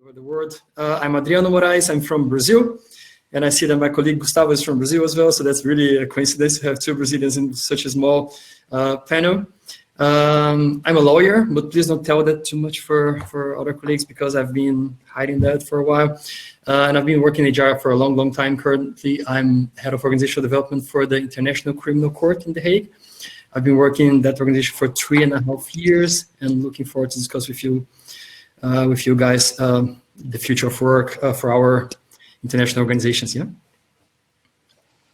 over the world. I'm Adriano Moraes. I'm from Brazil, and I see that my colleague Gustavo is from Brazil as well. So that's really a coincidence to have two Brazilians in such a small panel. I'm a lawyer, but please don't tell that too much for other colleagues because I've been hiding that for a while. And I've been working in HR for a long, long time. Currently, I'm head of organizational development for the International Criminal Court in The Hague. I've been working in that organization for 3.5 years and looking forward to discuss with you guys the future of work for our international organizations. Yeah.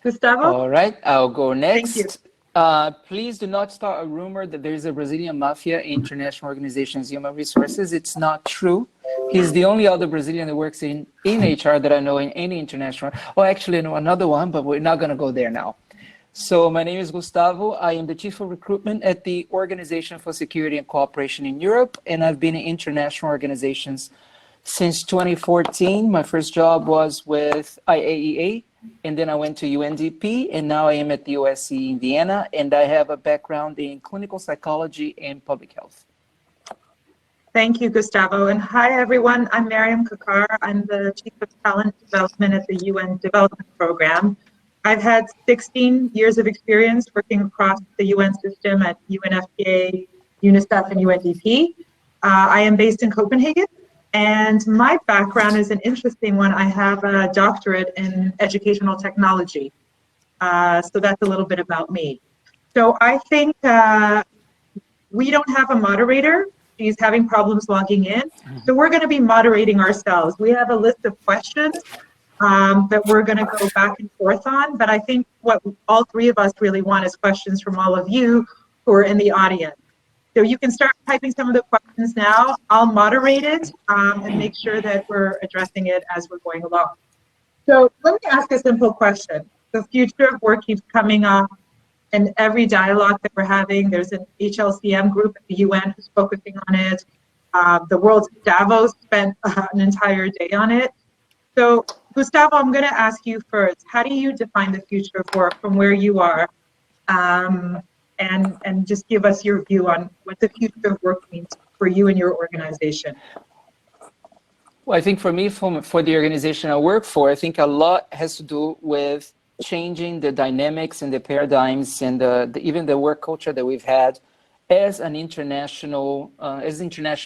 Gustavo? All right, I'll go next. Thank you. Please do not start a rumor that there is a Brazilian mafia in international organizations, human resources. It's not true. He's the only other Brazilian that works in HR that I know in any international. Oh, actually, I know another one, but we're not going to go there now. So my name is Gustavo. I am the Chief of Recruitment at the Organization for Security and Cooperation in Europe, and I've been in international organizations since 2014. My first job was with IAEA, and then I went to UNDP, and now I am at the OSCE in Vienna, and I have a background in clinical psychology and public health. Thank you, Gustavo. And hi, everyone. I'm Mariam Kakkar. I'm the Chief of Talent Development at the UN Development Program. I've had 16 years of experience working across the UN system at UNFPA, UNICEF, and UNDP. I am based in Copenhagen, and my background is an interesting one. I have a doctorate in educational technology. So that's a little bit about me. So I think we don't have a moderator. She's having problems logging in. So we're going to be moderating ourselves. We have a list of questions that we're going to go back and forth on. But I think what all three of us really want is questions from all of you who are in the audience. So you can start typing some of the questions now. I'll moderate it and make sure that we're addressing it as we're going along. So let me ask a simple question. The future of work keeps coming up in every dialogue that we're having. There's an HLCM group at the UN who's focusing on it. The World Davos spent an entire day on it. So Gustavo, I'm going to ask you first. How do you define the future of work from where you are? And just give us your view on what the future of work means for you and your organization. Well, I think for me, for the organization I work for, I think a lot has to do with changing the dynamics and the paradigms and even the work culture that we've had as an international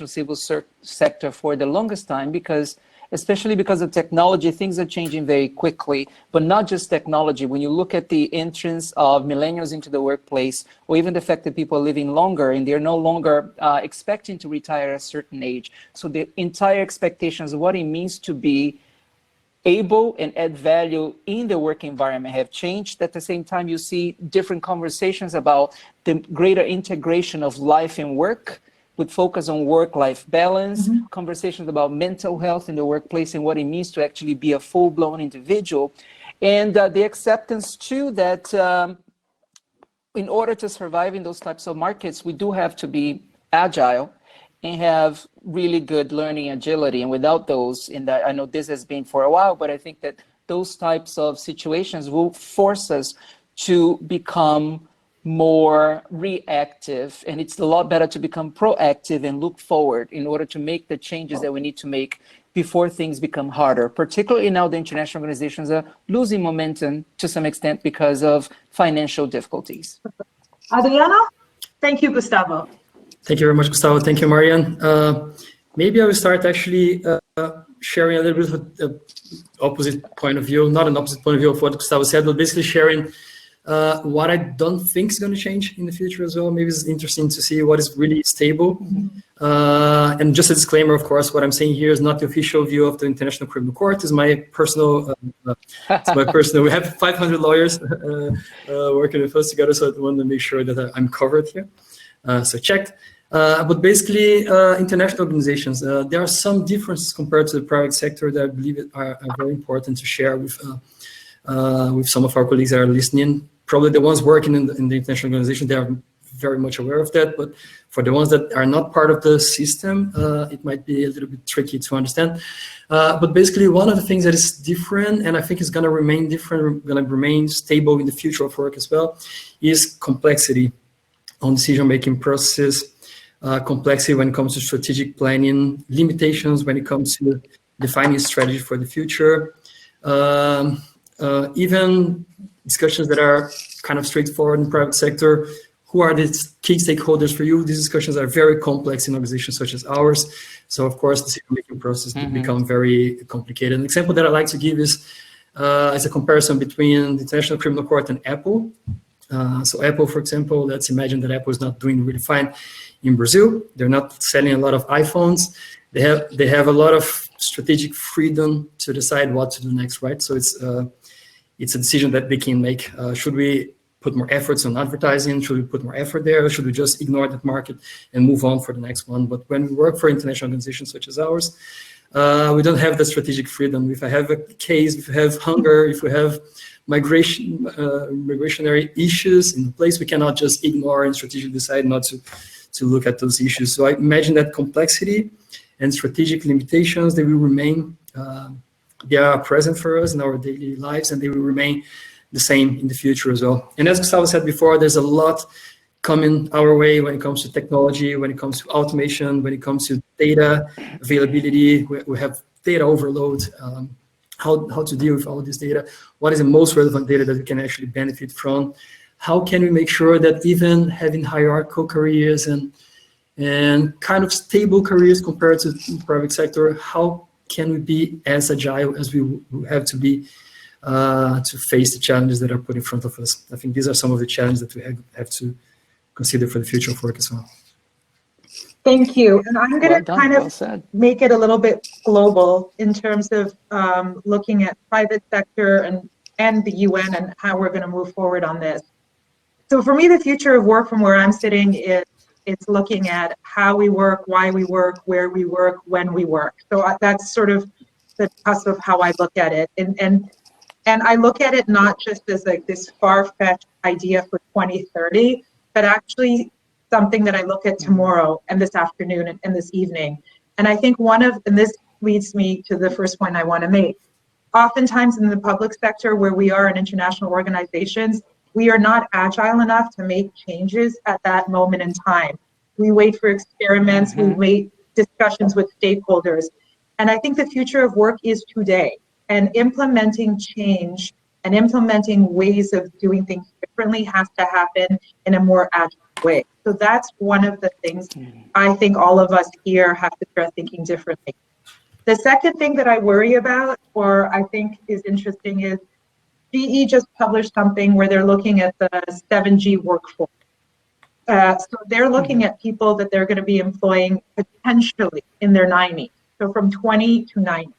civil sector for the longest time, because especially because of technology, things are changing very quickly, but not just technology. When you look at the entrance of millennials into the workplace, or even the fact that people are living longer and they're no longer expecting to retire at a certain age. So the entire expectations of what it means to be able and add value in the work environment have changed. At the same time, you see different conversations about the greater integration of life and work, with focus on work-life balance, conversations about mental health in the workplace and what it means to actually be a full-blown individual. And the acceptance too that in order to survive in those types of markets, we do have to be agile and have really good learning agility. And without those, and I know this has been for a while, but I think that those types of situations will force us to become more reactive, and it's a lot better to become proactive and look forward in order to make the changes that we need to make before things become harder. Particularly now the international organizations are losing momentum to some extent because of financial difficulties. Adriano? Thank you, Gustavo. Thank you very much, Gustavo. Thank you, Mariam. Maybe I will start actually sharing a little bit of the opposite point of view, not an opposite point of view of what Gustavo said, but basically sharing what I don't think is going to change in the future as well. Maybe it's interesting to see what is really stable. And just a disclaimer, of course, what I'm saying here is not the official view of the International Criminal Court. It's my personal, we have 500 lawyers working with us together, so I want to make sure that I'm covered here. So checked. But basically, international organizations, there are some differences compared to the private sector that I believe are very important to share with some of our colleagues that are listening. Probably the ones working in the international organization, they are very much aware of that. But for the ones that are not part of the system, it might be a little bit tricky to understand. But basically, one of the things that is different, and I think is going to remain different, going to remain stable in the future of work as well, is complexity on decision-making processes. complexity when it comes to strategic planning, limitations when it comes to defining strategy for the future, even discussions that are kind of straightforward in the private sector. Who are the key stakeholders for you? These discussions are very complex in organizations such as ours. So of course, the decision-making process become very complicated. An example that I like to give is as a comparison between the International Criminal Court and Apple. So Apple, for example, let's imagine that Apple is not doing really fine in Brazil. They're not selling a lot of iPhones. They have a lot of strategic freedom to decide what to do next, right? So it's a decision that they can make. Should we put more efforts on advertising? Should we put more effort there? Or should we just ignore that market and move on for the next one? But when we work for international organizations such as ours, we don't have that strategic freedom. If I have a case, if we have hunger, if we have migrationary issues in place, we cannot just ignore and strategically decide not to look at those issues. So I imagine that complexity and strategic limitations, they will remain, they are present for us in our daily lives, and they will remain the same in the future as well. And as Gustavo said before, there's a lot coming our way when it comes to technology, when it comes to automation, when it comes to data availability. We have data overload, how to deal with all this data, what is the most relevant data that we can actually benefit from, how can we make sure that even having hierarchical careers and kind of stable careers compared to the private sector, how can we be as agile as we have to be to face the challenges that are put in front of us. I think these are some of the challenges that we have to consider for the future of work as well. Thank you. And I'm going to kind of make it a little bit global in terms of looking at private sector and the UN and how we're going to move forward on this. So for me, the future of work from where I'm sitting is it's looking at how we work, why we work, where we work, when we work. So that's sort of the cusp of how I look at it. And I look at it not just as like this far-fetched idea for 2030, but actually something that I look at tomorrow and this afternoon and this evening. And I think and this leads me to the first point I want to make. Oftentimes in the public sector where we are in international organizations, we are not agile enough to make changes at that moment in time. We wait for experiments, we wait discussions with stakeholders. And I think the future of work is today. And implementing change and implementing ways of doing things differently has to happen in a more agile way. So that's one of the things I think all of us here have to start thinking differently. The second thing that I worry about, or I think is interesting, is GE just published something where they're looking at the 7G workforce. So they're looking at people that they're going to be employing potentially in their 90s, so from 20 to 90.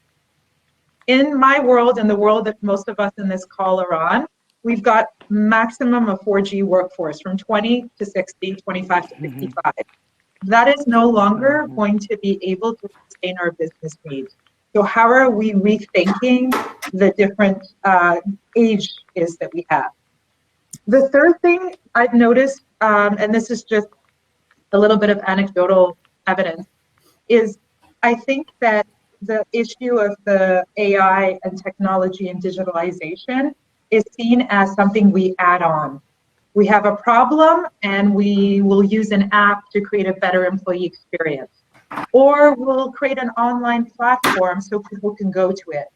In my world, and the world that most of us in this call are on, we've got maximum of 4G workforce from 20 to 60, 25 to 65. That is no longer going to be able to sustain our business needs. So how are we rethinking the different age is that we have? The third thing I've noticed, and this is just a little bit of anecdotal evidence, is I think that the issue of the AI and technology and digitalization is seen as something we add on. We have a problem and we will use an app to create a better employee experience. Or we'll create an online platform so people can go to it.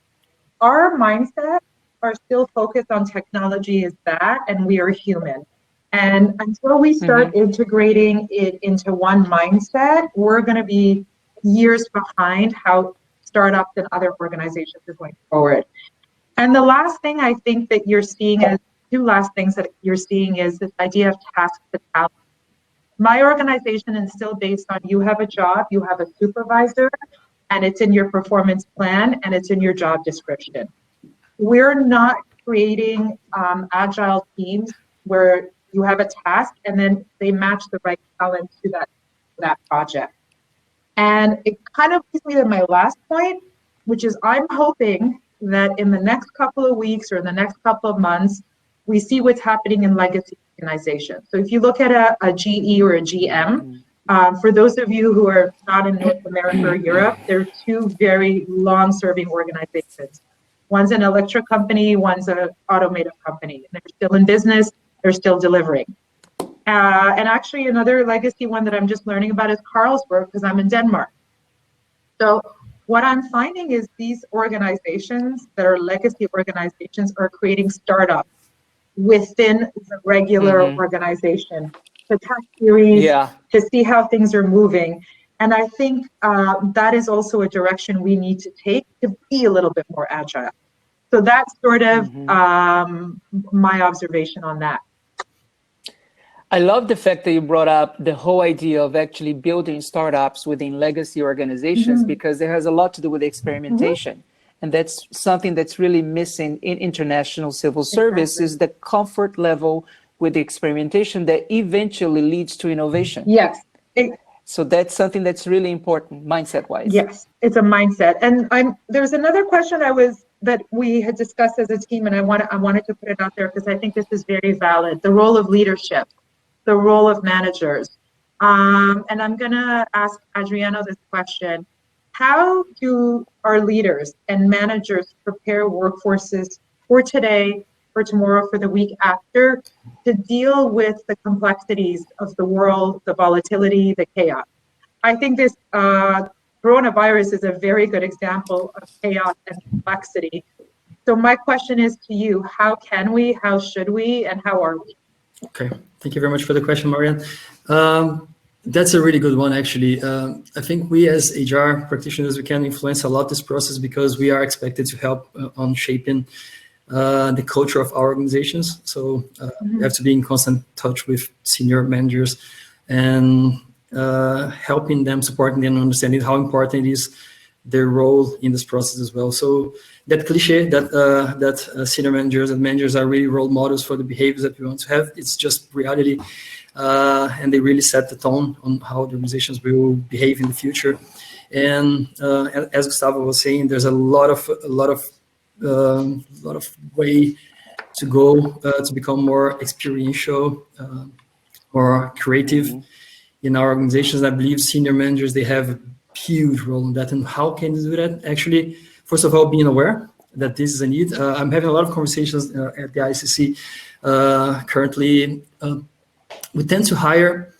Our mindsets are still focused on technology as that, and we are human. And until we start integrating it into one mindset, we're going to be years behind how startups and other organizations are going forward. And the last thing I think that you're seeing is, two last things that you're seeing is this idea of task fatality. My organization is still based on you have a job, you have a supervisor, and it's in your performance plan and it's in your job description. We're not creating agile teams where you have a task and then they match the right talent to that project. And it kind of leads me to my last point, which is I'm hoping that in the next couple of weeks or in the next couple of months, we see what's happening in legacy organizations. So if you look at a GE or a GM, for those of you who are not in North America or Europe, they're two very long-serving organizations. One's an electric company, one's an automotive company. They're still in business, they're still delivering. And actually another legacy one that I'm just learning about is Carlsberg, because I'm in Denmark. So what I'm finding is these organizations that are legacy organizations are creating startups within the regular organization to test series, to see how things are moving. And I think that is also a direction we need to take to be a little bit more agile. So that's sort of my observation on that. I love the fact that you brought up the whole idea of actually building startups within legacy organizations, because it has a lot to do with experimentation. And that's something that's really missing in international civil service, is the comfort level with the experimentation that eventually leads to innovation. Yes. So that's something that's really important, mindset-wise. Yes, it's a mindset. And there's another question that we had discussed as a team, and I wanted to put it out there because I think this is very valid. The role of leadership, the role of managers. And I'm gonna ask Adriano this question. How do our leaders and managers prepare workforces for today, for tomorrow, for the week after, to deal with the complexities of the world, the volatility, the chaos? I think this coronavirus is a very good example of chaos and complexity. So my question is to you, how can we, how should we, and how are we? Okay, thank you very much for the question, Mariam. That's a really good one, actually. I think we as HR practitioners, we can influence a lot this process because we are expected to help on shaping the culture of our organizations. So we have to be in constant touch with senior managers and helping them, supporting them, understanding how important it is, their role in this process as well. So that cliche that senior managers and managers are really role models for the behaviors that we want to have, it's just reality. And they really set the tone on how the organizations will behave in the future. And as Gustavo was saying, there's a lot of way to go to become more experiential, more creative in our organizations. I believe senior managers, they have a huge role in that. And how can you do that? Actually, first of all, being aware that this is a need. I'm having a lot of conversations at the ICC currently. We tend to hire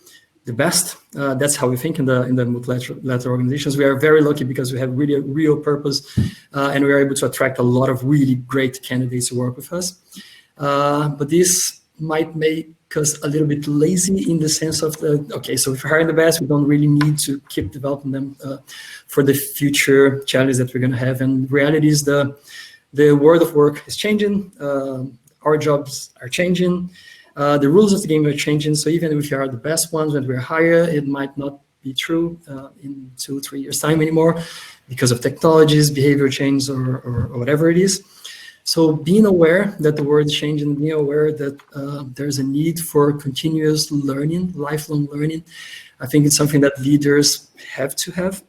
the best. That's how we think in the multilateral organizations. We are very lucky because we have really a real purpose, and we are able to attract a lot of really great candidates to work with us. But this might make us a little bit lazy in the sense of so if we're hiring the best, we don't really need to keep developing them for the future challenges that we're going to have. And reality is the world of work is changing. Our jobs are changing. The rules of the game are changing. So even if you are the best ones when we're hired, it might not be true in 2-3 years time anymore because of technologies, behavior change, or whatever it is. So being aware that the world is changing, being aware that there's a need for continuous learning, lifelong learning, I think it's something that leaders have to have.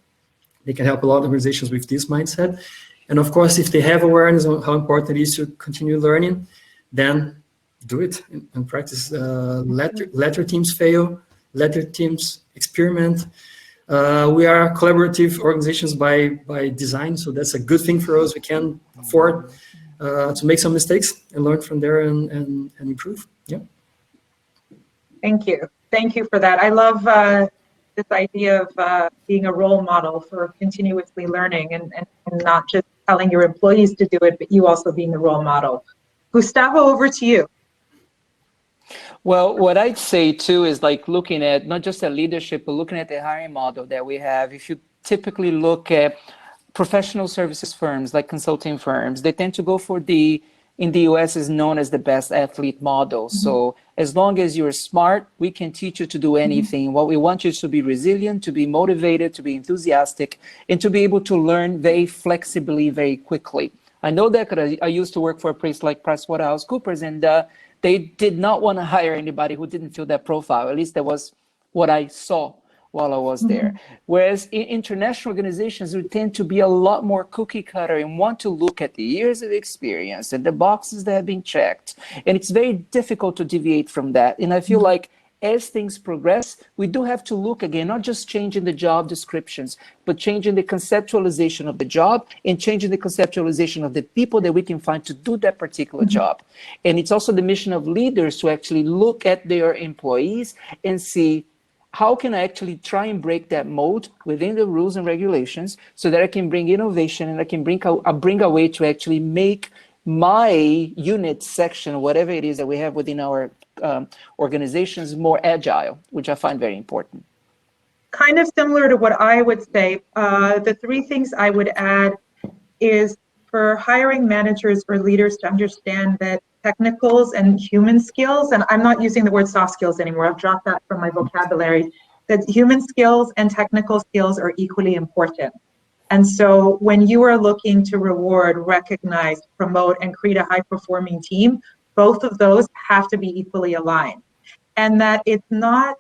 They can help a lot of organizations with this mindset. And of course, if they have awareness on how important it is to continue learning, then do it in practice. Let your teams fail, let your teams experiment. We are collaborative organizations by design, so that's a good thing for us. We can afford to make some mistakes and learn from there and improve. Yeah. Thank you for that. I love this idea of being a role model for continuously learning and not just telling your employees to do it, but you also being the role model. Gustavo, over to you. Well, what I'd say too is like looking at not just at leadership, but looking at the hiring model that we have. If you typically look at professional services firms like consulting firms, they tend to go for in the US is known as the best athlete model. So as long as you're smart, we can teach you to do anything. What we want you is to be resilient, to be motivated, to be enthusiastic, and to be able to learn very flexibly, very quickly. I know that because I used to work for a place like PricewaterhouseCoopers, and they did not want to hire anybody who didn't fill that profile. At least that was what I saw while I was there. Whereas in international organizations, we tend to be a lot more cookie cutter and want to look at the years of experience and the boxes that have been checked. And it's very difficult to deviate from that. And I feel like as things progress, we do have to look again, not just changing the job descriptions, but changing the conceptualization of the job and changing the conceptualization of the people that we can find to do that particular job. And it's also the mission of leaders to actually look at their employees and see, how can I actually try and break that mold within the rules and regulations so that I can bring innovation and I can bring a way to actually make my unit section, whatever it is that we have within our organizations, more agile, which I find very important. Kind of similar to what I would say, the three things I would add is for hiring managers or leaders to understand that technicals and human skills, and I'm not using the word soft skills anymore, I've dropped that from my vocabulary, that human skills and technical skills are equally important. And so when you are looking to reward, recognize, promote, and create a high-performing team, both of those have to be equally aligned. And that it's not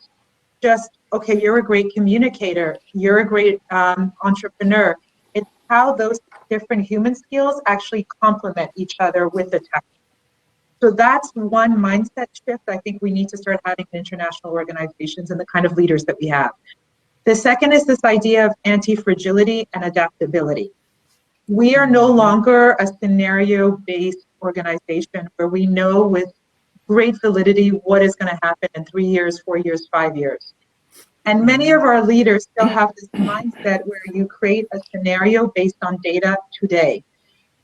just, okay, you're a great communicator, you're a great entrepreneur. It's how those different human skills actually complement each other with the tech. So that's one mindset shift I think we need to start having in international organizations and the kind of leaders that we have. The second is this idea of anti-fragility and adaptability. We are no longer a scenario-based organization where we know with great validity what is going to happen in 3 years, 4 years, 5 years. And many of our leaders still have this mindset where you create a scenario based on data today.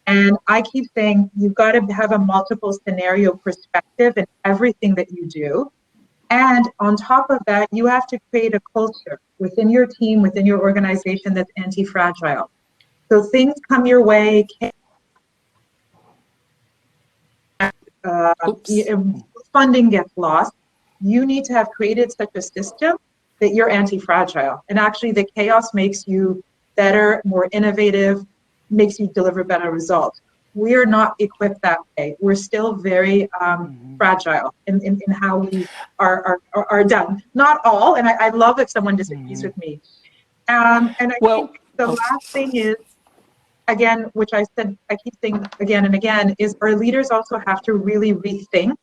And I keep saying you've got to have a multiple scenario perspective in everything that you do. And on top of that, you have to create a culture within your team, within your organization that's anti-fragile. So things come your way, funding gets lost. You need to have created such a system that you're anti-fragile. And actually the chaos makes you better, more innovative, makes you deliver better results. We are not equipped that way. We're still very fragile in how we are done. Not all, and I love if someone disagrees with me. And I think the last thing is, again, which I said, I keep saying again and again, is our leaders also have to really rethink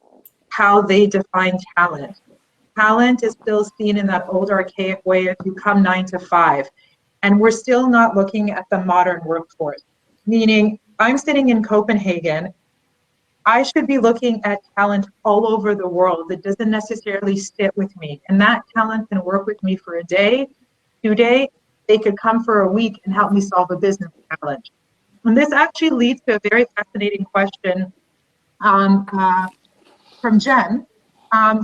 how they define talent. Talent is still seen in that old archaic way of you come 9 to 5. And we're still not looking at the modern workforce, meaning I'm sitting in Copenhagen. I should be looking at talent all over the world that doesn't necessarily sit with me. And that talent can work with me for a day, 2 days. They could come for a week and help me solve a business challenge. And this actually leads to a very fascinating question from Jen,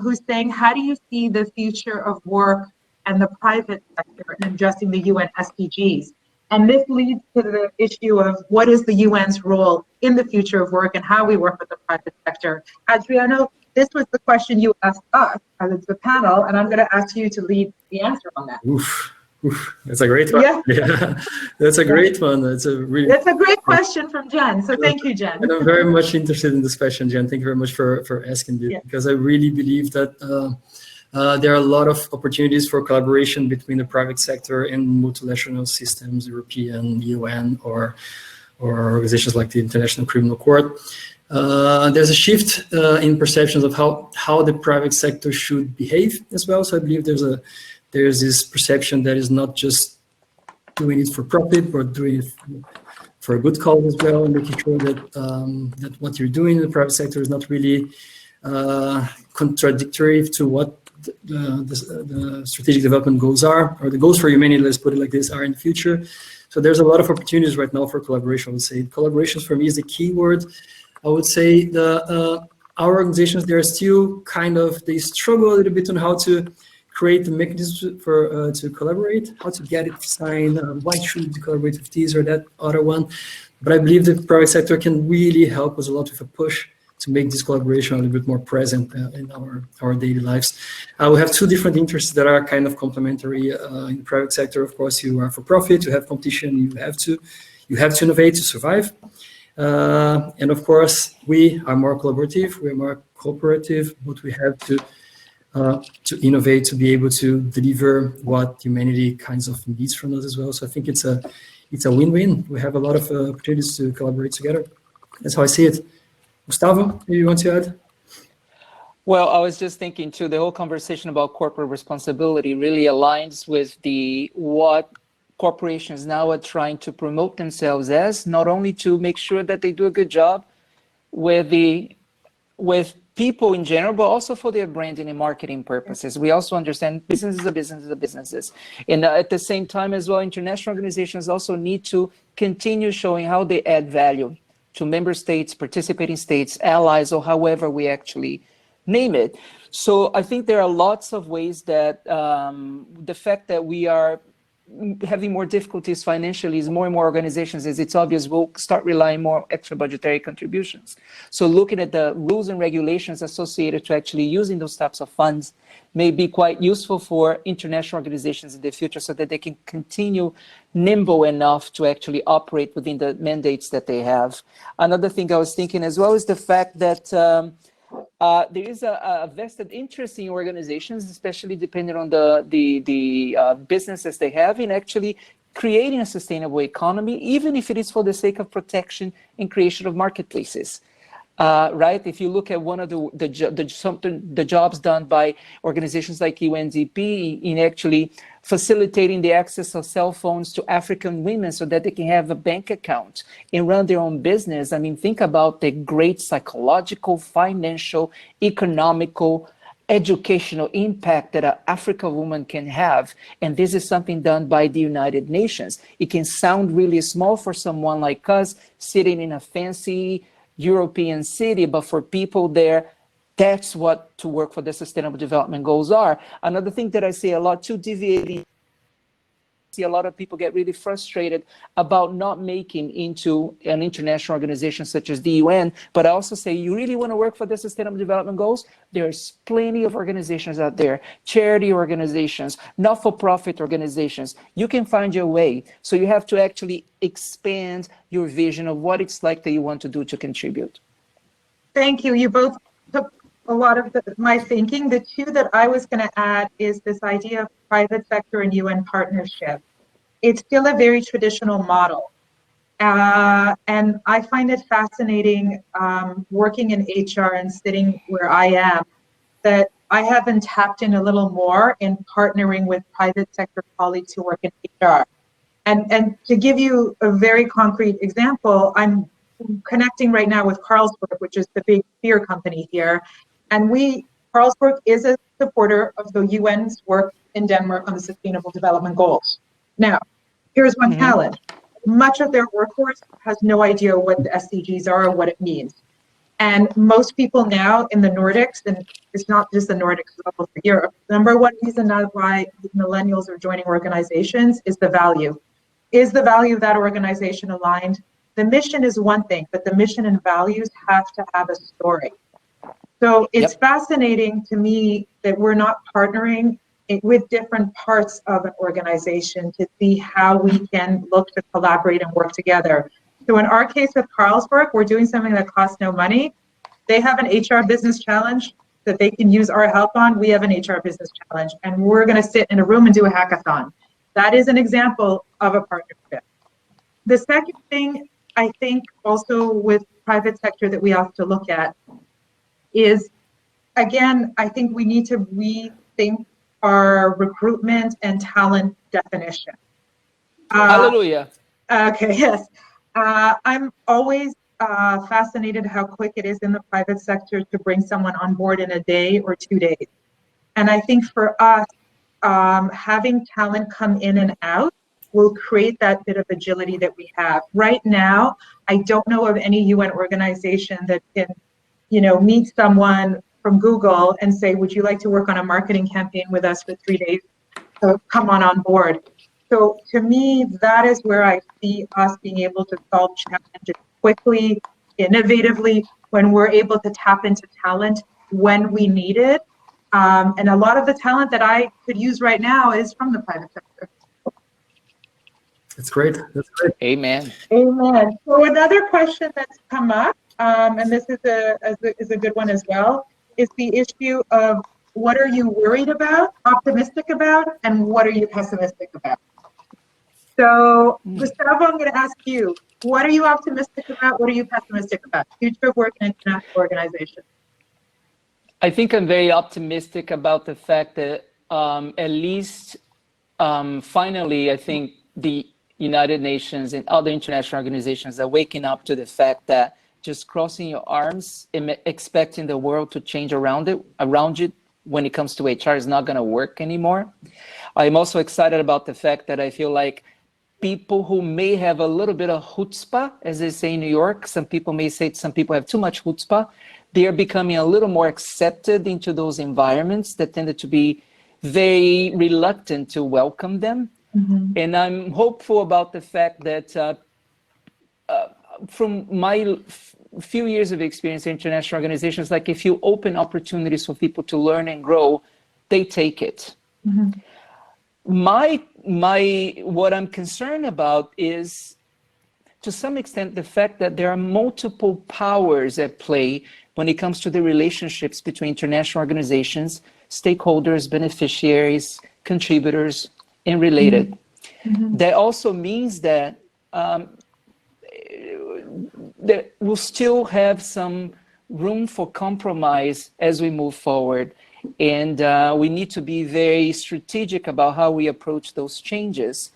who's saying, how do you see the future of work and the private sector in addressing the UN SDGs? And this leads to the issue of what is the UN's role in the future of work and how we work with the private sector. Adriano, this was the question you asked us as the panel, and I'm going to ask you to lead the answer on that. Oof, that's a great one. Yeah, that's a great one. That's a great question from Jen. So thank you, Jen. And I'm very much interested in this question, Jen. Thank you very much for asking this, because I really believe that there are a lot of opportunities for collaboration between the private sector and multilateral systems, European, UN, or organizations like the International Criminal Court. There's a shift in perceptions of how the private sector should behave as well. So I believe there's this perception that is not just doing it for profit, but doing it for a good cause as well, and making sure that that what you're doing in the private sector is not really contradictory to what the strategic development goals are, or the goals for humanity, let's put it like this, are in the future. So there's a lot of opportunities right now for collaboration. I would say collaborations for me is the key word. I would say our organizations, they're still they struggle a little bit on how to create the mechanisms for to collaborate, how to get it signed, why should we collaborate with this or that other one. But I believe the private sector can really help us a lot with a push to make this collaboration a little bit more present in our daily lives. We have two different interests that are kind of complementary. In the private sector, of course, you are for profit, you have competition, you have to innovate to survive. And of course, we are more collaborative, we are more cooperative, but we have to innovate to be able to deliver what humanity kinds of needs from us as well. So I think it's a win-win. We have a lot of opportunities to collaborate together. That's how I see it. Gustavo, do you want to add? Well, I was just thinking too, the whole conversation about corporate responsibility really aligns with what corporations now are trying to promote themselves as, not only to make sure that they do a good job with people in general, but also for their branding and marketing purposes. We also understand businesses are businesses. And at the same time as well, international organizations also need to continue showing how they add value to member states, participating states, allies, or however we actually name it. So I think there are lots of ways that the fact that we are having more difficulties financially is more and more organizations, as it's obvious, will start relying more extra budgetary contributions. So looking at the rules and regulations associated to actually using those types of funds may be quite useful for international organizations in the future so that they can continue nimble enough to actually operate within the mandates that they have. Another thing I was thinking as well is the fact that there is a vested interest in organizations, especially depending on the businesses they have, in actually creating a sustainable economy, even if it is for the sake of protection and creation of marketplaces. Right? If you look at one of the jobs done by organizations like UNDP in actually facilitating the access of cell phones to African women so that they can have a bank account and run their own business. I mean, think about the great psychological, financial, economical, educational impact that an African woman can have. And this is something done by the United Nations. It can sound really small for someone like us sitting in a fancy European city, but for people there, that's what to work for the Sustainable Development Goals are. Another thing that I see a lot too, deviating, see a lot of people get really frustrated about not making into an international organization such as the UN, but I also say you really want to work for the Sustainable Development Goals, there's plenty of organizations out there, charity organizations, not-for-profit organizations. You can find your way. So you have to actually expand your vision of what it's like that you want to do to contribute. Thank you. You both took a lot of my thinking. The two that I was going to add is this idea of private sector and UN partnership. It's still a very traditional model. And I find it fascinating working in HR and sitting where I am, that I haven't tapped in a little more in partnering with private sector colleagues who work in HR. And to give you a very concrete example, I'm connecting right now with Carlsberg, which is the big beer company here. And Carlsberg is a supporter of the UN's work in Denmark on the Sustainable Development Goals. Now, here's one challenge. Much of their workforce has no idea what the SDGs are or what it means. And most people now in the Nordics, and it's not just the Nordics, it's also for Europe, the number one reason why millennials are joining organizations is the value. Is the value of that organization aligned? The mission is one thing, but the mission and values have to have a story. So it's fascinating to me that we're not partnering with different parts of an organization to see how we can look to collaborate and work together. So in our case with Carlsberg, we're doing something that costs no money. They have an HR business challenge that they can use our help on. We have an HR business challenge, and we're going to sit in a room and do a hackathon. That is an example of a partnership. The second thing I think also with private sector that we have to look at is, again, I think we need to rethink our recruitment and talent definition. Hallelujah. Okay, yes. I'm always fascinated how quick it is in the private sector to bring someone on board in a day or 2 days. And I think for us, having talent come in and out will create that bit of agility that we have. Right now, I don't know of any UN organization that can, meet someone from Google and say, would you like to work on a marketing campaign with us for 3 days? So come on board. So to me, that is where I see us being able to solve challenges quickly, innovatively, when we're able to tap into talent when we need it. And a lot of the talent that I could use right now is from the private sector. That's great. That's great. Amen. Amen. So another question that's come up, and this is a good one as well, is the issue of what are you worried about, optimistic about, and what are you pessimistic about? So Gustavo, I'm going to ask you, what are you optimistic about? What are you pessimistic about? Future of work in international organizations. I think I'm very optimistic about the fact that at least finally, I think the United Nations and other international organizations are waking up to the fact that just crossing your arms and expecting the world to change around you when it comes to HR is not going to work anymore. I'm also excited about the fact that I feel like people who may have a little bit of chutzpah, as they say in New York, some people may say some people have too much chutzpah, they are becoming a little more accepted into those environments that tended to be very reluctant to welcome them. Mm-hmm. And I'm hopeful about the fact that from my few years of experience in international organizations, like if you open opportunities for people to learn and grow, they take it. Mm-hmm. What I'm concerned about is, to some extent, the fact that there are multiple powers at play when it comes to the relationships between international organizations, stakeholders, beneficiaries, contributors, and related. Mm-hmm. That also means that that we'll still have some room for compromise as we move forward. And we need to be very strategic about how we approach those changes,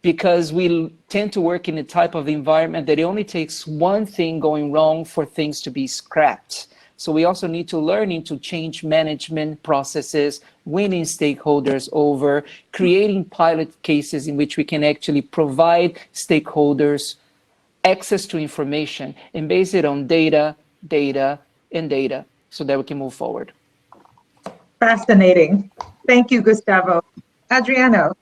because we tend to work in a type of environment that it only takes one thing going wrong for things to be scrapped. So we also need to learn into change management processes, winning stakeholders over, creating pilot cases in which we can actually provide stakeholders access to information and base it on data, and data, so that we can move forward. Fascinating. Thank you, Gustavo. Adriano.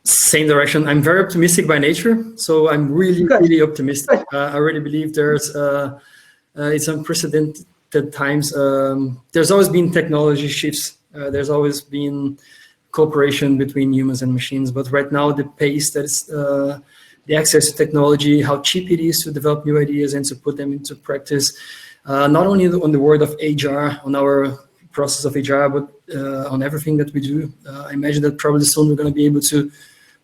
Same direction. I'm very optimistic by nature, so I'm really optimistic. I really believe it's unprecedented times. There's always been technology shifts. There's always been cooperation between humans and machines, but right now the pace that is the access to technology, how cheap it is to develop new ideas and to put them into practice, not only on the world of HR, on our process of HR, but on everything that we do. I imagine that probably soon we're going to be able to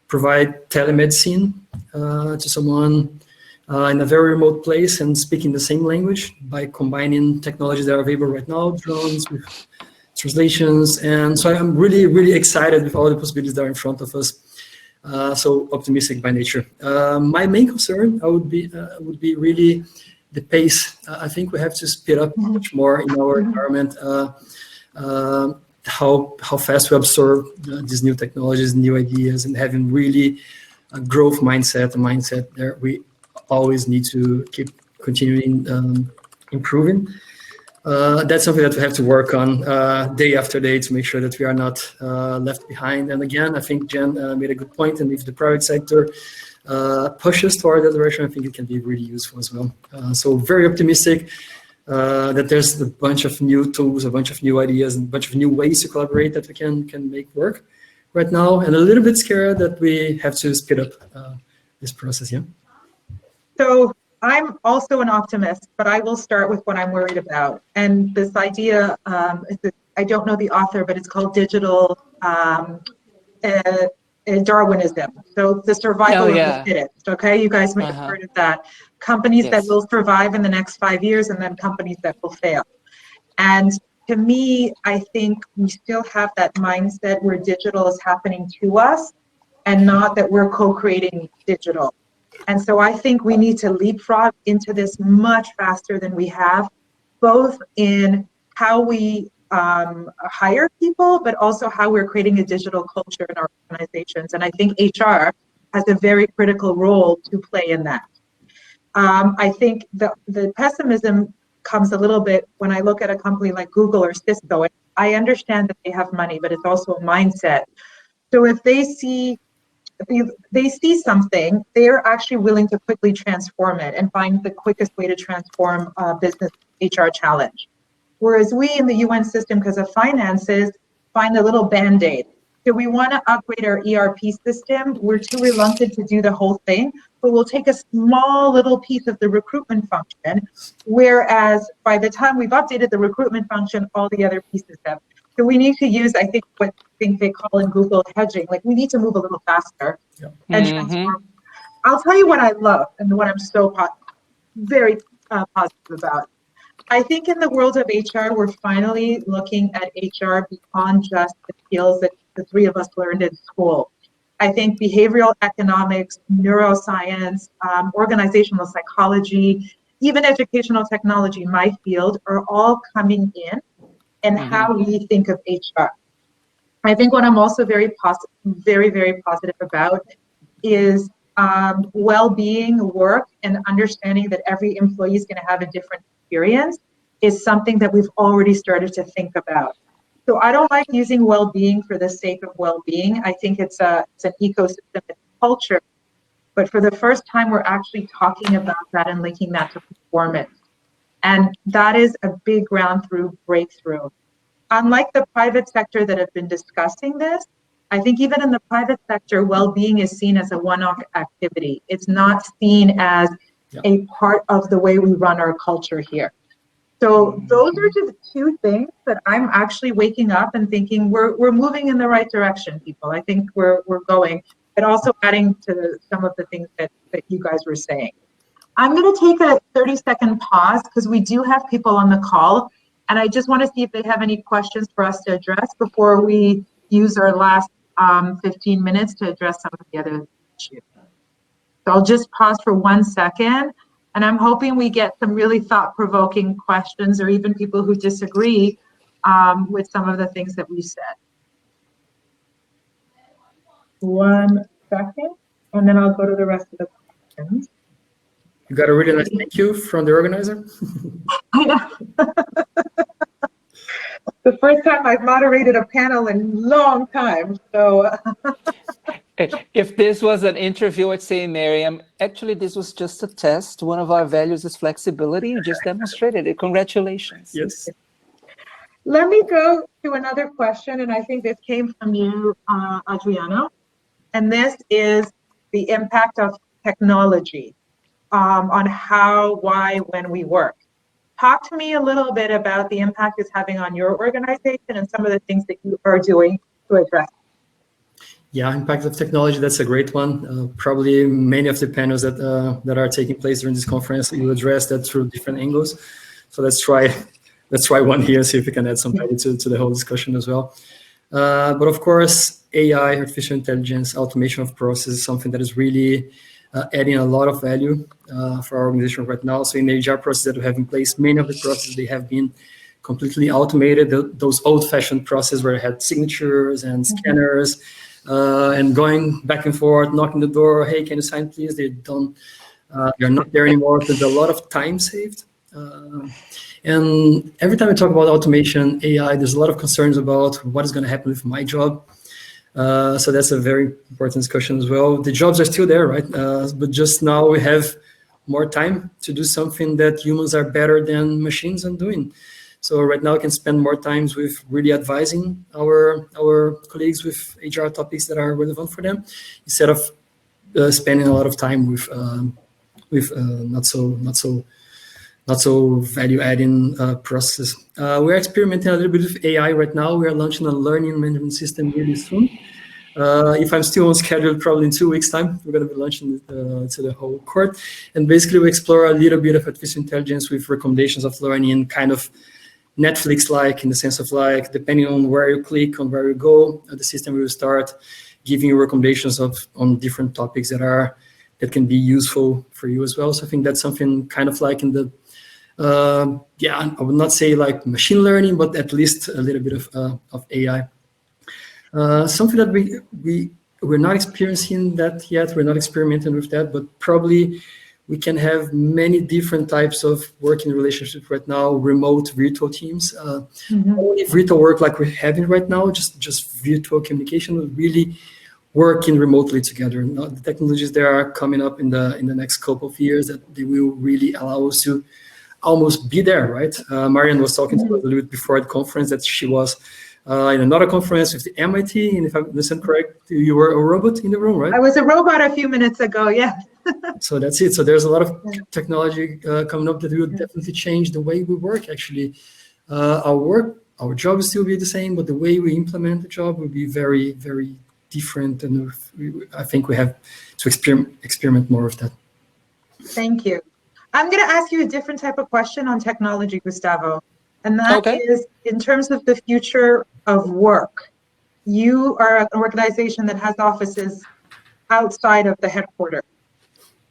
provide telemedicine to someone in a very remote place and speaking the same language by combining technologies that are available right now, drones with translations. And so I'm really excited with all the possibilities that are in front of us. So optimistic by nature. My main concern would be really the pace. I think we have to speed up much more in our environment. How fast we absorb these new technologies, new ideas, and having really a growth mindset, a mindset that we always need to keep continuing improving. That's something that we have to work on day after day to make sure that we are not left behind. And again, I think Jen made a good point, and if the private sector pushes toward that direction, I think it can be really useful as well. So very optimistic that there's a bunch of new tools, a bunch of new ideas, and a bunch of new ways to collaborate that we can make work right now, and a little bit scared that we have to speed up this process. Yeah. So I'm also an optimist, but I will start with what I'm worried about. And this idea, I don't know the author, but it's called digital Darwinism. So the survival of the fittest, okay? You guys may have heard of that. Companies that will survive in the next 5 years, and then companies that will fail. And to me, I think we still have that mindset where digital is happening to us and not that we're co-creating digital. And so I think we need to leapfrog into this much faster than we have, both in how we hire people, but also how we're creating a digital culture in our organizations. And I think HR has a very critical role to play in that. I think the pessimism comes a little bit when I look at a company like Google or Cisco. And I understand that they have money, but it's also a mindset. So if they see something, they're actually willing to quickly transform it and find the quickest way to transform a business HR challenge. Whereas we in the UN system, because of finances, find a little Band-Aid. So we want to upgrade our ERP system. We're too reluctant to do the whole thing, but we'll take a small little piece of the recruitment function, whereas by the time we've updated the recruitment function, all the other pieces have. So we need to use, I think, what they call in Google hedging. Like, we need to move a little faster and transform. I'll tell you what I love and what I'm so very positive about. I think in the world of HR, we're finally looking at HR beyond just the skills that the three of us learned in school. I think behavioral economics, neuroscience, organizational psychology, even educational technology, my field, are all coming in and how we think of HR. I think what I'm also very positive about is well-being, work, and understanding that every employee is going to have a different experience is something that we've already started to think about. So I don't like using well-being for the sake of well-being. I think it's an ecosystem, it's a culture. But for the first time, we're actually talking about that and linking that to performance. And that is a big breakthrough. Unlike the private sector that have been discussing this, I think even in the private sector, well-being is seen as a one-off activity. It's not seen as a part of the way we run our culture here. So those are just two things that I'm actually waking up and thinking we're moving in the right direction, people. I think we're going, but also adding to some of the things that you guys were saying. I'm going to take a 30-second pause because we do have people on the call, and I just want to see if they have any questions for us to address before we use our last 15 minutes to address some of the other issues. So I'll just pause for 1 second, and I'm hoping we get some really thought-provoking questions or even people who disagree with some of the things that we said. 1 second, and then I'll go to the rest of the questions. You got a really nice thank you from the organizer. I know. The first time I've moderated a panel in a long time, so. If this was an interview, I'd say, Mariam, actually, this was just a test. One of our values is flexibility. You just demonstrated it. Congratulations. Yes. Let me go to another question, and I think this came from you, Adriano. And this is the impact of technology on how, why, when we work. Talk to me a little bit about the impact it's having on your organization and some of the things that you are doing to address. Yeah, impact of technology, that's a great one. Probably many of the panels that are taking place during this conference, you address that through different angles. So let's try one here, see if we can add some value to the whole discussion as well. But of course, AI, artificial intelligence, automation of processes is something that is really adding a lot of value for our organization right now. So in the HR process that we have in place, many of the processes, they have been completely automated. Those old-fashioned processes where I had signatures and scanners and going back and forth, knocking the door, hey, can you sign please? They're not there anymore. There's a lot of time saved. And every time we talk about automation, AI, there's a lot of concerns about what is going to happen with my job. So that's a very important discussion as well. The jobs are still there, right? But just now we have more time to do something that humans are better than machines on doing. So right now we can spend more time with really advising our colleagues with HR topics that are relevant for them, instead of spending a lot of time with not so value-adding processes. We're experimenting a little bit with AI right now. We are launching a learning management system really soon. If I'm still on schedule, probably in 2 weeks' time, we're going to be launching it to the whole court. And basically, we explore a little bit of artificial intelligence with recommendations of learning, kind of Netflix-like, in the sense of like, depending on where you click, on where you go, the system will start giving you recommendations on different topics that can be useful for you as well. So I think that's something kind of like in the I would not say like machine learning, but at least a little bit of AI. Something that we're not experiencing that yet. We're not experimenting with that, but probably we can have many different types of working relationships right now. Remote, virtual teams. Only virtual work like we're having right now, just virtual communication, will really working remotely together. The technologies that are coming up in the next couple of years that they will really allow us to almost be there, right? Mariam was talking to us a little bit before the conference that she was in another conference with the MIT, and if I understand correct, you were a robot in the room, right? I was a robot a few minutes ago, yeah. So that's it. So there's a lot of technology coming up that will definitely change the way we work, actually. Our job will still be the same, but the way we implement the job will be very, very different, and I think we have to experiment more of that. Thank you. I'm going to ask you a different type of question on technology, Gustavo. And that is, in terms of the future of work, you are an organization that has offices outside of the headquarters.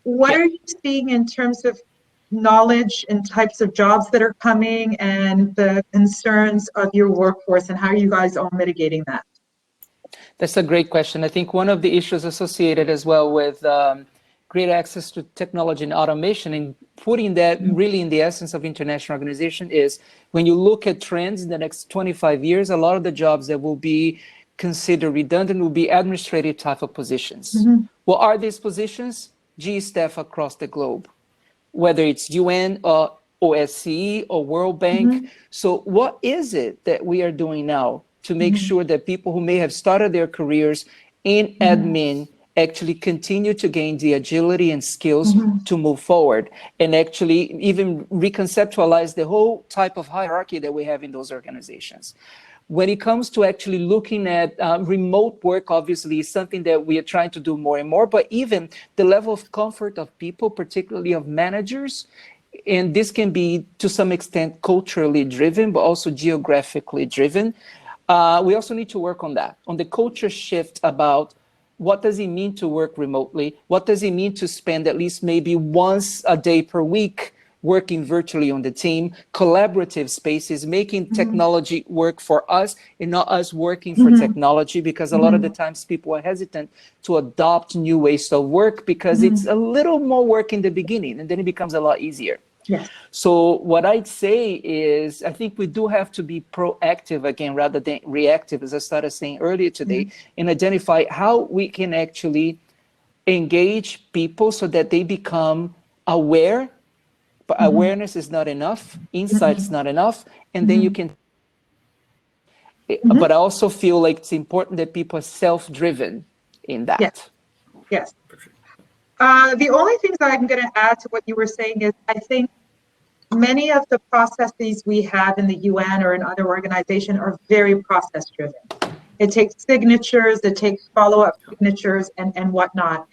What are you seeing in terms of knowledge and types of jobs that are coming and the concerns of your workforce, and how are you guys all mitigating that? That's a great question. I think one of the issues associated as well with great access to technology and automation, and putting that really in the essence of international organization, is when you look at trends in the next 25 years, a lot of the jobs that will be considered redundant will be administrative type of positions. What are these positions? G staff across the globe, whether it's UN or OSCE or World Bank. So what is it that we are doing now to make sure that people who may have started their careers in admin actually continue to gain the agility and skills to move forward, and actually even reconceptualize the whole type of hierarchy that we have in those organizations? When it comes to actually looking at remote work, obviously is something that we are trying to do more and more, but even the level of comfort of people, particularly of managers, and this can be to some extent culturally driven, but also geographically driven. We also need to work on that, on the culture shift about what does it mean to work remotely? What does it mean to spend at least maybe once a day per week working virtually on the team, collaborative spaces, making technology work for us and not us working for technology, because a lot of the times people are hesitant to adopt new ways of work because it's a little more work in the beginning and then it becomes a lot easier. Yes. So what I'd say is, I think we do have to be proactive again, rather than reactive, as I started saying earlier today, and identify how we can actually engage people so that they become aware. But awareness is not enough, insight is not enough, and then you can. But I also feel like it's important that people are self-driven in that. Yes. Yes. The only things that I'm going to add to what you were saying is, I think many of the processes we have in the UN or in other organizations are very process-driven. It takes signatures, it takes follow-up signatures, and whatnot.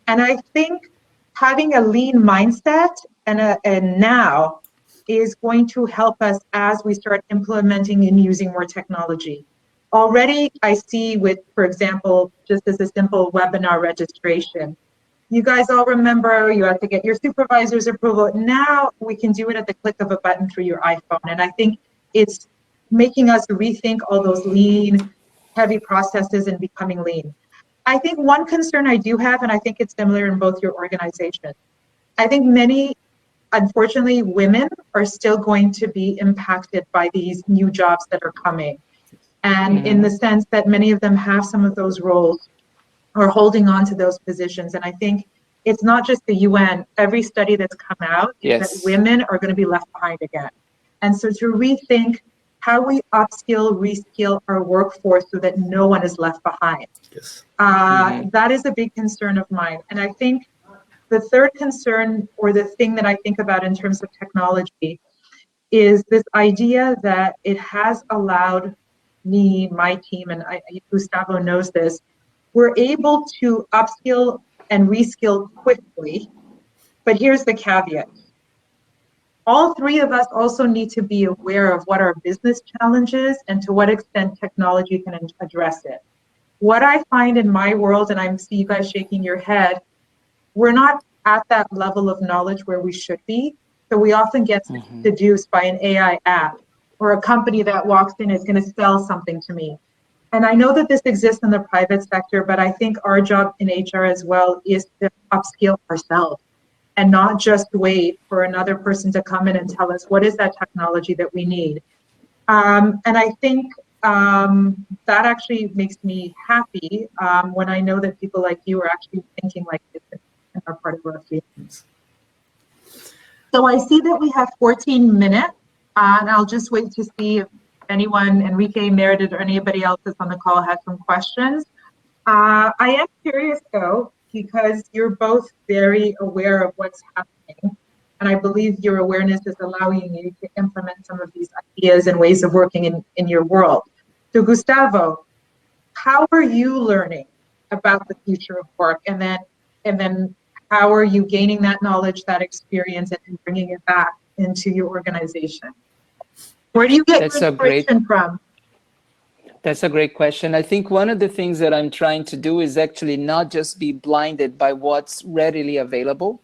And I think having a lean mindset and now is going to help us as we start implementing and using more technology. Already, I see with, for example, just as a simple webinar registration, you guys all remember you have to get your supervisor's approval. Now we can do it at the click of a button through your iPhone. And I think it's making us rethink all those lean, heavy processes and becoming lean. I think one concern I do have, and I think it's similar in both your organizations, I think many, unfortunately, women are still going to be impacted by these new jobs that are coming. And in the sense that many of them have some of those roles or holding on to those positions. And I think it's not just the UN. Every study that's come out is that women are going to be left behind again. And so to rethink how we upskill, reskill our workforce so that no one is left behind. That is a big concern of mine. And I think the third concern, or the thing that I think about in terms of technology, is this idea that it has allowed me, my team, and Gustavo knows this, we're able to upskill and reskill quickly, but here's the caveat. All three of us also need to be aware of what our business challenge is and to what extent technology can address it. What I find in my world, and I see you guys shaking your head, we're not at that level of knowledge where we should be. So we often get seduced by an AI app or a company that walks in is going to sell something to me. And I know that this exists in the private sector, but I think our job in HR as well is to upskill ourselves and not just wait for another person to come in and tell us what is that technology that we need. And I think that actually makes me happy when I know that people like you are actually thinking like this and are part of our field. So I see that we have 14 minutes, and I'll just wait to see if anyone, Enrique, Meredith, or anybody else that's on the call has some questions. I am curious though, because you're both very aware of what's happening, and I believe your awareness is allowing you to implement some of these ideas and ways of working in your world. So Gustavo, how are you learning about the future of work? And then how are you gaining that knowledge, that experience, and bringing it back into your organization? Where do you get your inspiration from? That's a great question. I think one of the things that I'm trying to do is actually not just be blinded by what's readily available,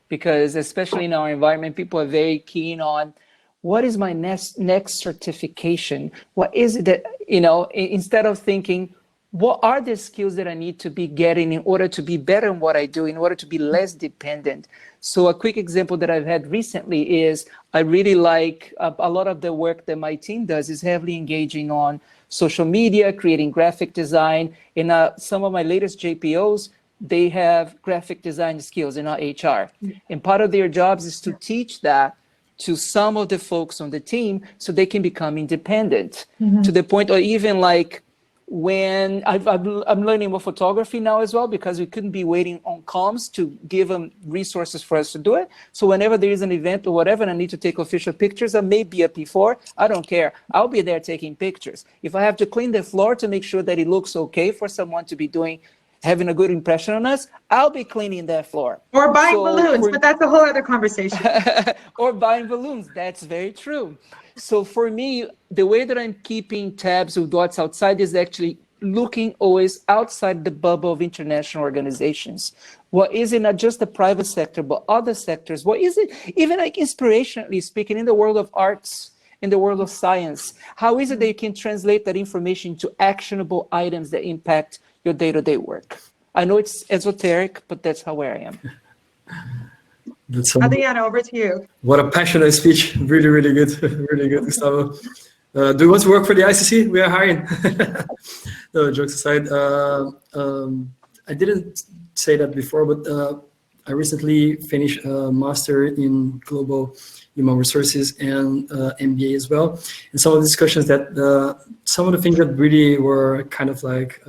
because especially in our environment, people are very keen on what is my next certification? What is it that, instead of thinking, what are the skills that I need to be getting in order to be better in what I do, in order to be less dependent? So a quick example that I've had recently is I really like a lot of the work that my team does is heavily engaging on social media, creating graphic design. In some of my latest JPOs, they have graphic design skills in our HR. And part of their jobs is to teach that to some of the folks on the team so they can become independent to the point, or even like when I'm learning more photography now as well, because we couldn't be waiting on comms to give them resources for us to do it. So whenever there is an event or whatever, and I need to take official pictures, I may be a P4, I don't care. I'll be there taking pictures. If I have to clean the floor to make sure that it looks okay for someone to be having a good impression on us, I'll be cleaning that floor. Or buying balloons, but that's a whole other conversation. Or buying balloons, that's very true. So for me, the way that I'm keeping tabs with what's outside is actually looking always outside the bubble of international organizations. What is it, not just the private sector, but other sectors? What is it, even like inspirationally speaking, in the world of arts, in the world of science? How is it that you can translate that information to actionable items that impact your day-to-day work? I know it's esoteric, but that's how I am. Adriano, over to you. What a passionate speech. Really, really good. Really good, Gustavo. Do you want to work for the ICC? We are hiring. No, jokes aside. I didn't say that before, but I recently finished a master in global human resources and MBA as well. And some of the discussions that, some of the things that really were kind of like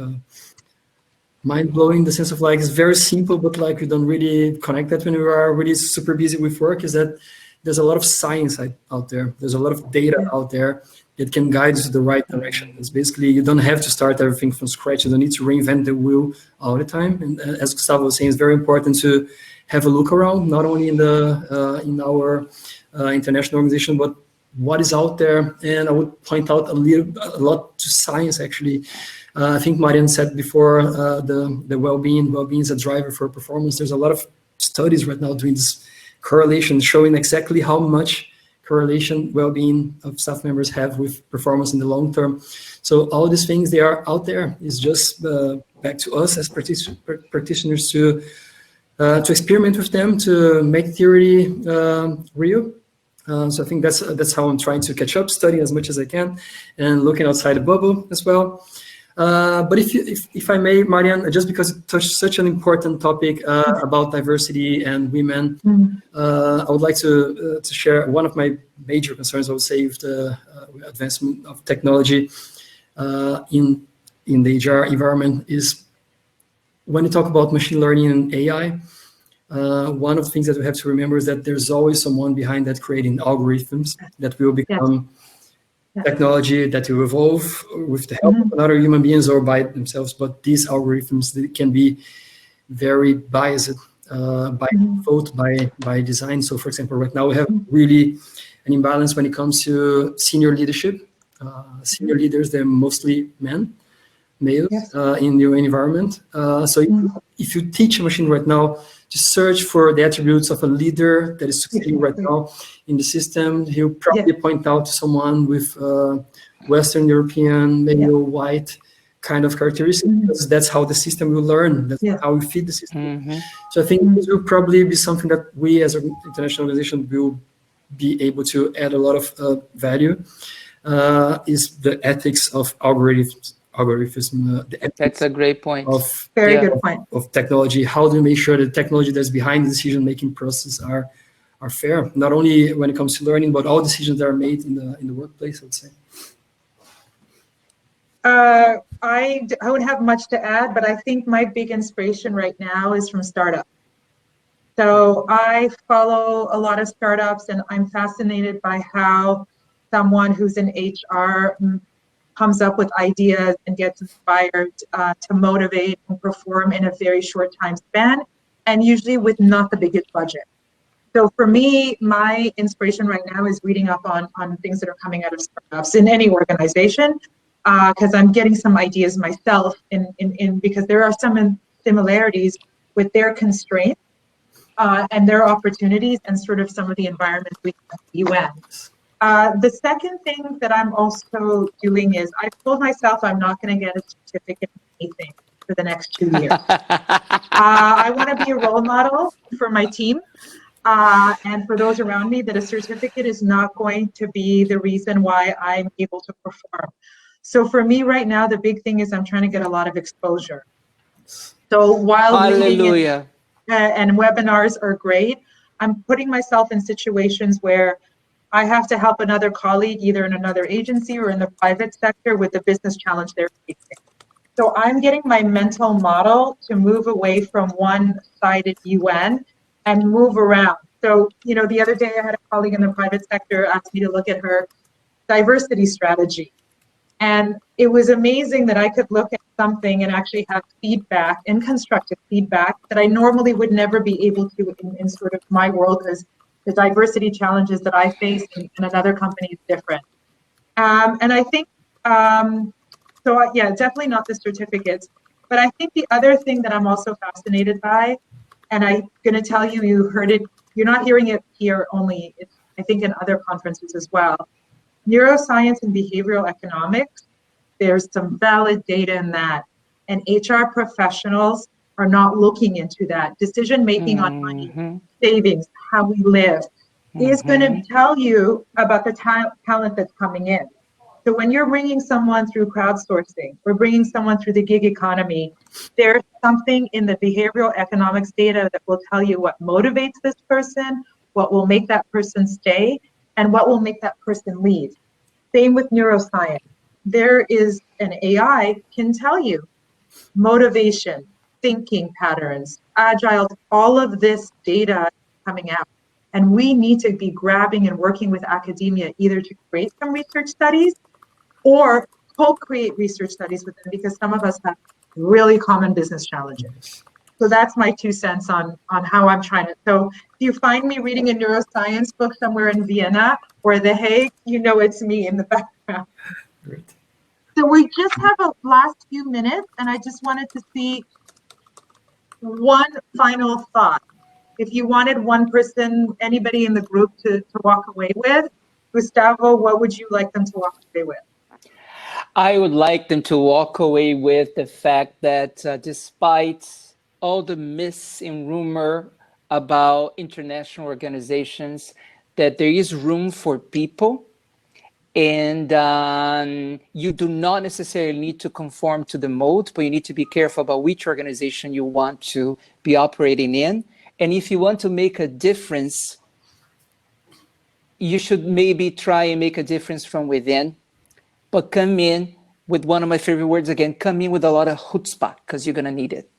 mind-blowing in the sense of like, it's very simple, but like we don't really connect that when we are really super busy with work, is that there's a lot of science out there. There's a lot of data out there that can guide you to the right direction. It's basically, you don't have to start everything from scratch. You don't need to reinvent the wheel all the time. And as Gustavo was saying, it's very important to have a look around, not only in our international organization, but what is out there. And I would point out a lot to science, actually. I think Mariam said before, the well-being is a driver for performance. There's a lot of studies right now doing this correlation, showing exactly how much correlation well-being of staff members have with performance in the long term. So all these things, they are out there. It's just back to us as practitioners to experiment with them, to make theory real. So I think that's how I'm trying to catch up, studying as much as I can, and looking outside the bubble as well. But if I may, Mariam, just because it touched such an important topic about diversity and women, I would like to share one of my major concerns, I would say, with the advancement of technology in the HR environment is when you talk about machine learning and AI, one of the things that we have to remember is that there's always someone behind that creating algorithms that will become technology that will evolve with the help of other human beings or by themselves. But these algorithms, they can be very biased by default, by design. So for example, right now we have really an imbalance when it comes to senior leadership. Senior leaders, they're mostly males in your environment. So if you teach a machine right now to search for the attributes of a leader that is succeeding right now in the system, he'll probably point out to someone with Western European, male, white kind of characteristics, because that's how the system will learn. That's how we feed the system. So I think this will probably be something that we as an international organization will be able to add a lot of value, is the ethics of algorithms. That's a great point. Very good point. Of technology. How do we make sure that the technology that's behind the decision-making process are fair? Not only when it comes to learning, but all decisions that are made in the workplace, I would say. I don't have much to add, but I think my big inspiration right now is from startups. So I follow a lot of startups, and I'm fascinated by how someone who's in HR comes up with ideas and gets inspired to motivate and perform in a very short time span. and usually with not the biggest budget. So for me, my inspiration right now is reading up on things that are coming out of startups in any organization, because I'm getting some ideas myself because there are some similarities with their constraints and their opportunities and sort of some of the environments we have at the UN. The second thing that I'm also doing is I've told myself I'm not going to get a certificate in anything for the next 2 years. I want to be a role model for my team. And for those around me, that a certificate is not going to be the reason why I'm able to perform. So for me right now, the big thing is I'm trying to get a lot of exposure. So while reading and webinars are great, I'm putting myself in situations where I have to help another colleague, either in another agency or in the private sector, with the business challenge they're facing. So I'm getting my mental model to move away from one-sided UN and move around. So, you know, the other day I had a colleague in the private sector ask me to look at her diversity strategy. And it was amazing that I could look at something and actually have feedback and constructive feedback that I normally would never be able to in sort of my world, because the diversity challenges that I face in another company is different. And I think, yeah, definitely not the certificates. But I think the other thing that I'm also fascinated by, and I'm going to tell you, you heard it, you're not hearing it here only, it's, I think in other conferences as well. Neuroscience and behavioral economics, there's some valid data in that. And HR professionals are not looking into that. Decision-making on money, savings, how we live, is going to tell you about the talent that's coming in. So when you're bringing someone through crowdsourcing or bringing someone through the gig economy, there's something in the behavioral economics data that will tell you what motivates this person, what will make that person stay, and what will make that person leave. Same with neuroscience. There is an AI can tell you motivation, thinking patterns, agile, all of this data coming out. And we need to be grabbing and working with academia either to create some research studies or co-create research studies with them, because some of us have really common business challenges. So that's my 2 cents on how I'm trying to. So if you find me reading a neuroscience book somewhere in Vienna or The Hague, you know it's me in the background. Great. So we just have a last few minutes, and I just wanted to see one final thought. If you wanted one person, anybody in the group to walk away with, Gustavo, what would you like them to walk away with? I would like them to walk away with the fact that despite all the myths and rumor about international organizations, that there is room for people, and you do not necessarily need to conform to the mold, but you need to be careful about which organization you want to be operating in. And if you want to make a difference, you should maybe try and make a difference from within. But come in with one of my favorite words again, come in with a lot of chutzpah, because you're going to need it.